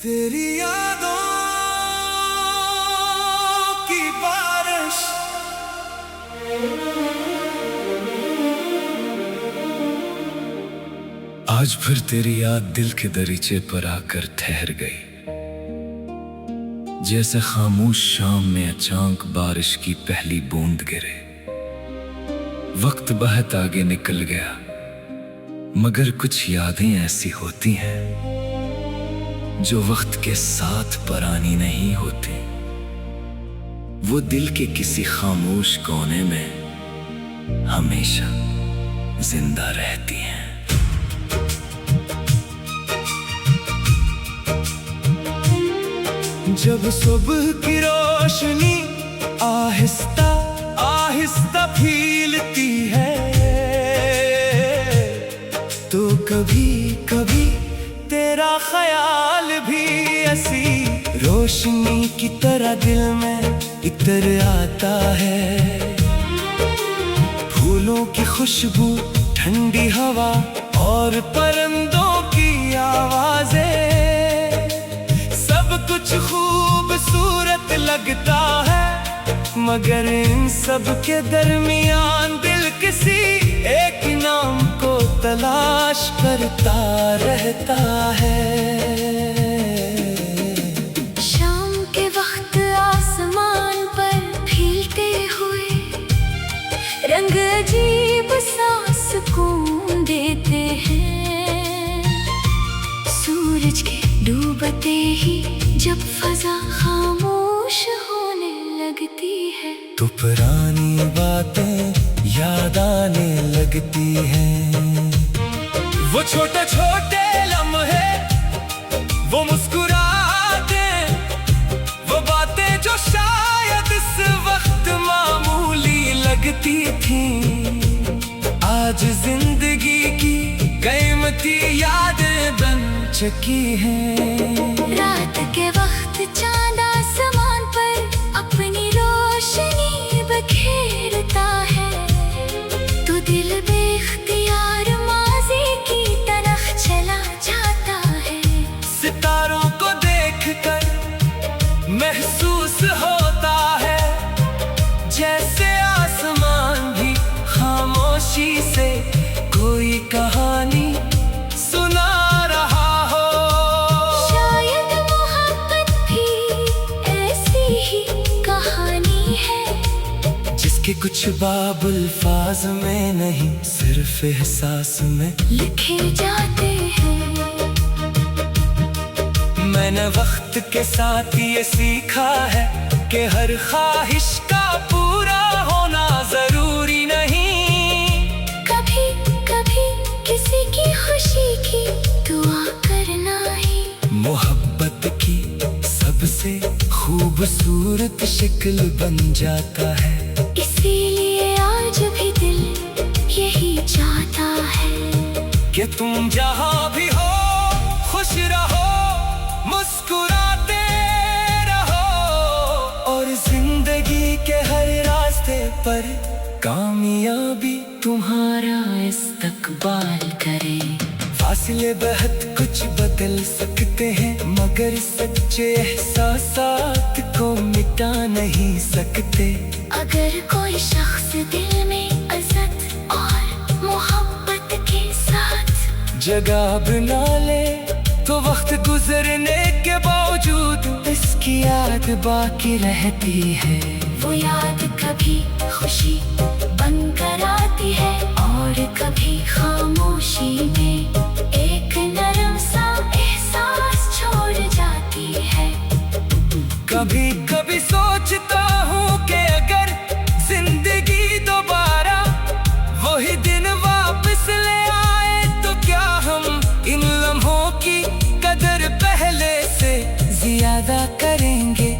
तेरी यादों की बारिश आज फिर तेरी याद दिल के दरीचे पर आकर ठहर गई। जैसे खामोश शाम में अचानक बारिश की पहली बूंद गिरे। वक्त बहुत आगे निकल गया, मगर कुछ यादें ऐसी होती हैं जो वक्त के साथ पुरानी नहीं होती। वो दिल के किसी खामोश कोने में हमेशा जिंदा रहती हैं। जब सुबह की रोशनी आहिस्ता आहिस्ता फीलती है, तो कभी कभी तेरा ख्याल भी ऐसी रोशनी की तरह दिल में इतर आता है। फूलों की खुशबू, ठंडी हवा और परिंदों की आवाजें, सब कुछ खूबसूरत लगता है, मगर इन सब के दरमियान दिल किसी एक नाम को तलाश करता रहता है। शाम के वक्त आसमान पर फीलते हुए रंग अजीब सा सुकून देते हैं। सूरज के डूबते ही जब फजा खामोश होने लगती है, तो पुरानी बातें याद आने लगती हैं। वो छोटे छोटे लम्हे, वो मुस्कुराते, वो बातें जो शायद इस वक्त मामूली लगती थीं, आज जिंदगी की कीमती यादें बन चुकी हैं। रात के वक्त चांद आसमान पर अपनी रोशनी बखेरता है, तो दिल बेख्तियार माज़ी की तरफ चला जाता है। सितारों को देखकर महसूस होता है जैसे आसमान भी खामोशी से कोई कहानी सुना रहा हो। शायद मोहब्बत भी ऐसी ही कहानी है, जिसके कुछ बाब अल्फाज में नहीं, सिर्फ एहसास में लिखे जाते हैं। मैंने वक्त के साथ ये सीखा है कि हर ख्वाहिश का पूरा होना जरूरी नहीं। कभी कभी किसी की खुशी की दुआ करना ही मोहब्बत की सबसे खूबसूरत शक्ल बन जाता है। इसीलिए आज भी दिल यही चाहता है कि तुम जहां भी हो खुश रहो, मुस्कुराते रहो, और जिंदगी के हर रास्ते पर कामयाबी तुम्हारा इस्तकबाल करे। फासले बहुत कुछ बदल सकते हैं, मगर सच्चे एहसासात को मिटा नहीं सकते। अगर कोई शख्स दिल में इज्जत और मोहब्बत के साथ जगह बना ले, तो वक्त गुजरने के बावजूद इसकी याद बाकी रहती है। वो याद कभी खुशी बनकर आती है, और कभी खामोशी में एक नरम सा एहसास छोड़ जाती है। कभी कभी सोचता हूँ कि अगर जिंदगी दोबारा वही दिन वापस ले आए, तो क्या हम इन लम्हों की कदर पहले से ज्यादा करेंगे।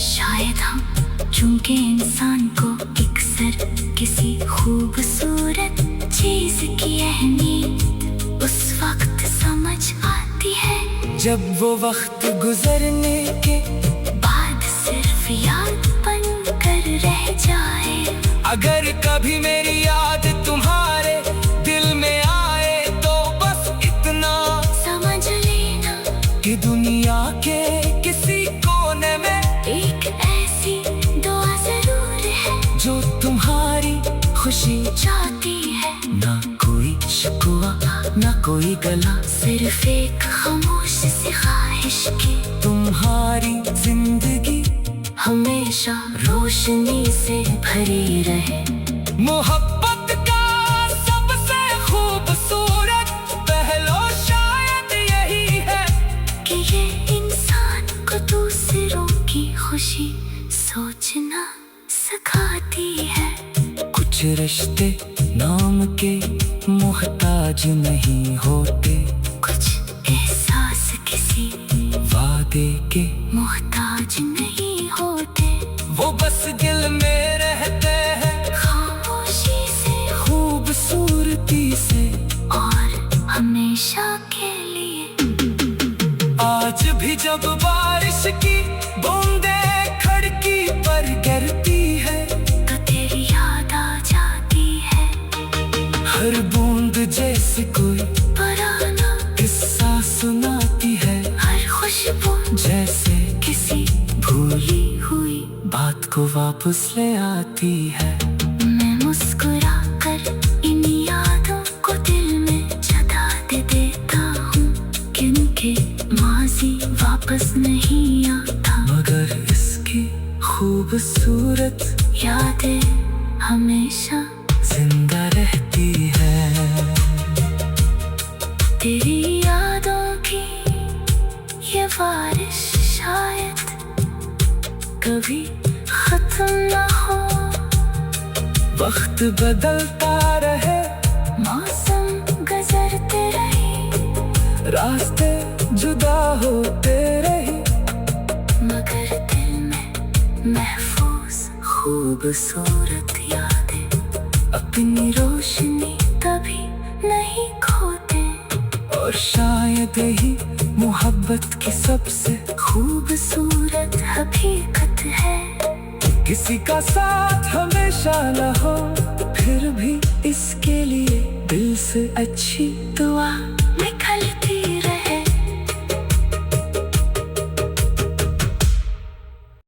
शायद हम चूंकि इंसान को अक्सर किसी खूबसूरत चीज की अहमियत उस वक्त समझ आती है जब वो वक्त गुजरने के बाद सिर्फ याद बन कर रह जाए। अगर कभी मेरी याद तुम्हारे दिल में आए, तो बस इतना समझ लेना कि दुनिया के किसी कोने में एक ऐसी दुआ जरूर है जो तुम्हारी खुशी चाहती है। ना कोई शिकवा ना कोई गला, सिर्फ एक खामोश सी ख्वाहिश की तुम्हारी जिंदगी हमेशा रोशनी से भरी रहे। मोहब्बत का सबसे खूबसूरत पहलू शायद यही है कि ये इंसान को दूसरों की खुशी सोचना सिखाती है। कुछ रिश्ते नाम के मोहताज नहीं होते, कुछ एहसास किसी वादे के मोहताज नहीं होते। वो बस दिल में रहते हैं खामोशी से खूबसूरती से और हमेशा के लिए। आज भी जब बारिश की बूंदें खिड़की पर गिरती है तो तेरी याद आ जाती है। हर बूंद जैसे कोई पुराना किस्सा सुनाती है, हर खुशबू जैसे किसी भूली हुई बात को वापस ले आती है। मैं मुस्कुरा कर इन यादों को दिल में जता दे देता हूँ, क्योंकि माजी वापस नहीं आता, मगर इसकी खूबसूरत यादें हमेशा जिंदा रहती है। तेरी यादों की ये बारिश शायद कभी खत्म ना हो। वक्त बदलता रहे, मौसम गुजरते रहे, रास्ते जुदा होते रहे, मगर दिल में महफूज खूबसूरत यादें अपनी रोशनी कभी नहीं खोते। और शायद यही मोहब्बत की सबसे खूबसूरत हकीकत है। किसी का साथ हमेशा न हो, फिर भी इसके लिए दिल से अच्छी दुआ